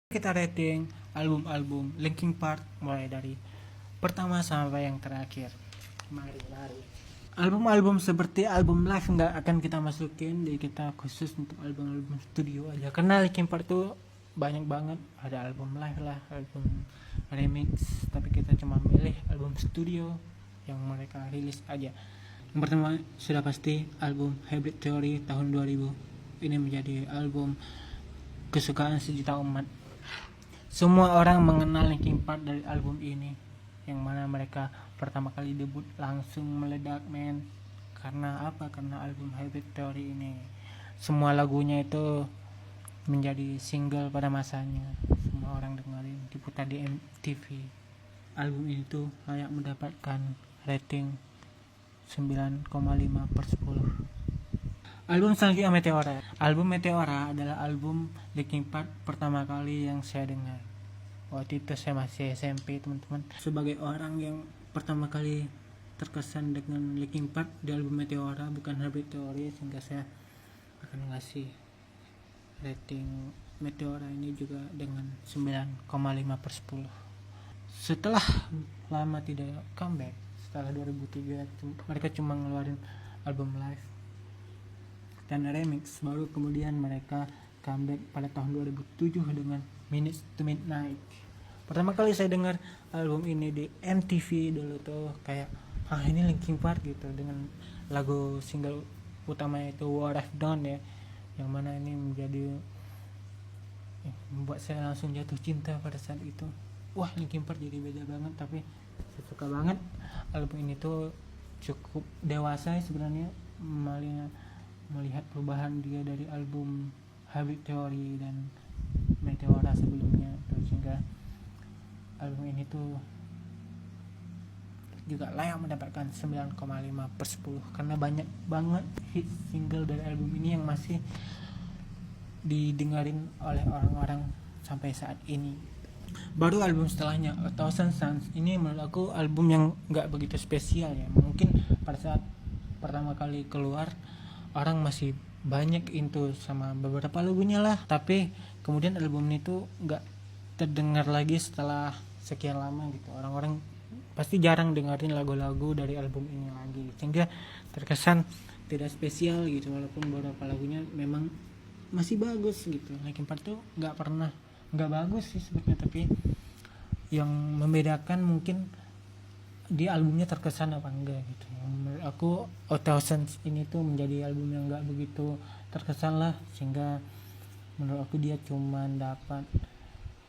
Kita rating album-album Linkin Park mulai dari pertama sampai yang terakhir. Mari. Album-album seperti album live nggak akan kita masukin, di kita khusus untuk album-album studio aja. Karena Linkin Park tuh banyak banget, ada album live lah, album remix, tapi kita cuma milih album studio yang mereka rilis aja. Yang pertama sudah pasti album Hybrid Theory tahun 2000. Ini menjadi album kesukaan sejuta umat. Semua orang mengenal Linkin Park dari album ini, yang mana mereka pertama kali debut langsung meledak men. Karena apa? Karena album Hybrid Theory ini semua lagunya itu menjadi single pada masanya. Semua orang dengerin, diputar di MTV. Album ini tuh layak mendapatkan rating 9,5/10. Album selanjutnya Meteora. Album Meteora adalah album Linkin Park pertama kali yang saya dengar. Waktu itu saya masih SMP teman-teman. Sebagai orang yang pertama kali terkesan dengan Linkin Park di album Meteora bukan Hybrid Theory, sehingga saya akan ngasih rating Meteora ini juga dengan 9,5/10. Setelah lama tidak comeback, setelah 2003 mereka cuma ngeluarin album live dan remix, baru kemudian mereka comeback pada tahun 2007 dengan Minutes to Midnight. Pertama kali saya dengar album ini di MTV dulu tuh kayak ini Linkin Park gitu, dengan lagu single utama itu What I've Done ya, yang mana ini menjadi membuat saya langsung jatuh cinta pada saat itu. Wah, Linkin Park jadi beda banget, tapi saya suka banget album ini tuh, cukup dewasa sebenarnya melihat perubahan dia dari album Hybrid Theory dan Meteora sebelumnya tuh, sehingga album ini tuh juga layak mendapatkan 9,5/10 karena banyak banget hit single dari album ini yang masih didengarin oleh orang-orang sampai saat ini. Baru album setelahnya A Thousand Suns, ini menurut aku album yang nggak begitu spesial ya. Mungkin pada saat pertama kali keluar orang masih banyak into sama beberapa lagunya lah, tapi kemudian album itu nggak terdengar lagi setelah sekian lama gitu. Orang-orang pasti jarang dengerin lagu-lagu dari album ini lagi, sehingga terkesan tidak spesial gitu, walaupun beberapa lagunya memang masih bagus gitu. Linkin Park tuh nggak bagus sih sebetulnya, tapi yang membedakan mungkin di albumnya terkesan apa enggak gitu. Menurut aku A Thousand ini tuh menjadi album yang enggak begitu terkesan lah, sehingga menurut aku dia cuma dapat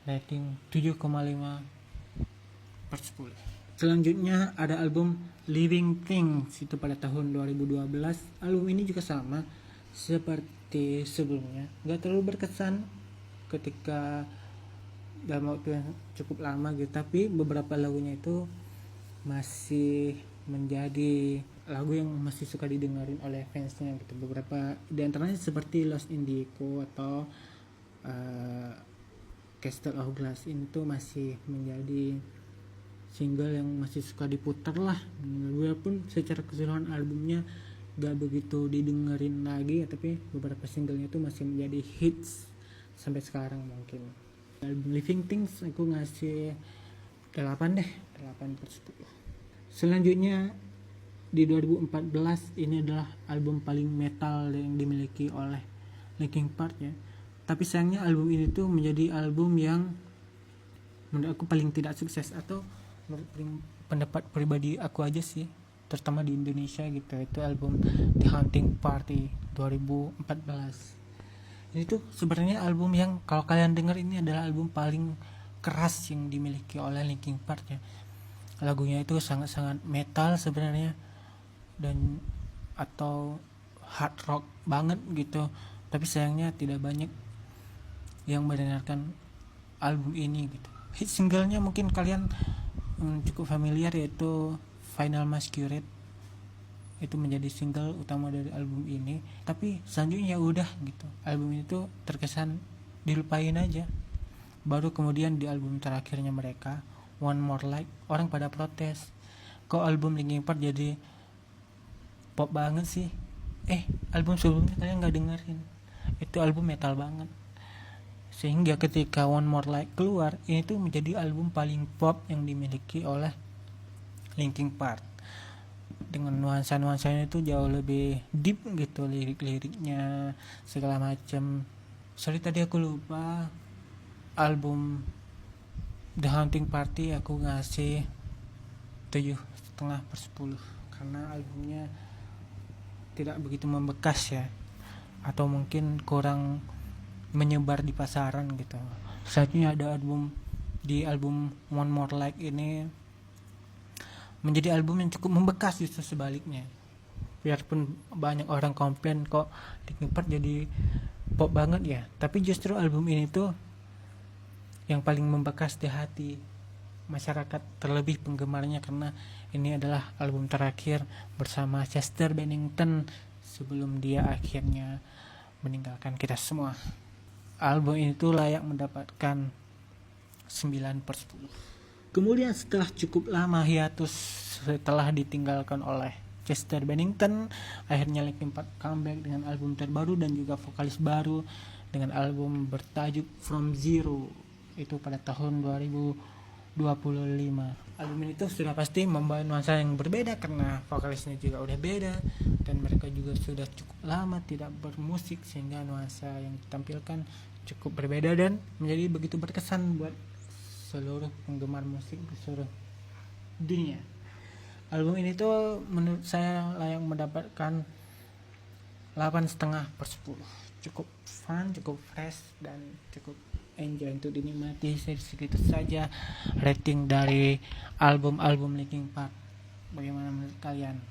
rating 7,5/10. Selanjutnya ada album Living Things, itu pada tahun 2012. Album ini juga sama seperti sebelumnya, enggak terlalu berkesan ketika dalam waktu yang cukup lama gitu, tapi beberapa lagunya itu masih menjadi lagu yang masih suka didengarin oleh fansnya gitu. Beberapa di antaranya seperti Lost in the Echo atau Castle of Glass, ini tuh masih menjadi single yang masih suka diputar lah, walaupun secara keseluruhan albumnya gak begitu didengerin lagi ya, tapi beberapa singlenya tuh masih menjadi hits sampai sekarang. Mungkin album Living Things aku ngasih 8 deh, 8/10. Selanjutnya di 2014, ini adalah album paling metal yang dimiliki oleh Linkin Park ya. Tapi sayangnya album ini tuh menjadi album yang menurut aku paling tidak sukses, atau menurut pendapat pribadi aku aja sih, terutama di Indonesia gitu. Itu album The Hunting Party 2014. Ini tuh sebenarnya album yang kalau kalian dengar, ini adalah album paling keras yang dimiliki oleh Linkin Park ya. Lagunya itu sangat-sangat metal sebenarnya, dan atau hard rock banget gitu. Tapi sayangnya tidak banyak yang mendengarkan album ini gitu. Hit singlenya mungkin kalian cukup familiar, yaitu Final Masquerade. Itu menjadi single utama dari album ini. Tapi selanjutnya ya udah gitu, album itu terkesan dilupain aja. Baru kemudian di album terakhirnya mereka, One More Light, orang pada protes, kok album Linkin Park jadi pop banget sih. Album sebelumnya kalian gak dengerin, itu album metal banget. sehingga ketika One More Light keluar, ini tuh menjadi album paling pop yang dimiliki oleh Linkin Park. Dengan nuansa-nuansanya itu jauh lebih deep gitu, lirik-liriknya segala macam. Sorry tadi aku lupa, album The Haunting Party aku ngasih 7,5/10 karena albumnya tidak begitu membekas ya, atau mungkin kurang menyebar di pasaran gitu. Selanjutnya ada album One More Like ini menjadi album yang cukup membekas, justru sebaliknya. Biarpun banyak orang komplain kok Linkin Park jadi pop banget ya, tapi justru album ini tuh yang paling membekas di hati masyarakat, terlebih penggemarnya, karena ini adalah album terakhir bersama Chester Bennington sebelum dia akhirnya meninggalkan kita semua. Album ini tuh layak mendapatkan 9/10. Kemudian setelah cukup lama hiatus setelah ditinggalkan oleh Chester Bennington, akhirnya Linkin Park comeback dengan album terbaru dan juga vokalis baru dengan album bertajuk From Zero, itu pada tahun 2025. Album ini tuh sudah pasti membawa nuansa yang berbeda karena vokalisnya juga udah beda dan mereka juga sudah cukup lama tidak bermusik, sehingga nuansa yang ditampilkan cukup berbeda dan menjadi begitu berkesan buat seluruh penggemar musik di seluruh dunia. Album ini tuh menurut saya layak mendapatkan 8,5/10. Cukup fun, cukup fresh, dan cukup enjoy untuk dinikmati. Segitu saja rating dari album Linkin Park. Bagaimana menurut kalian?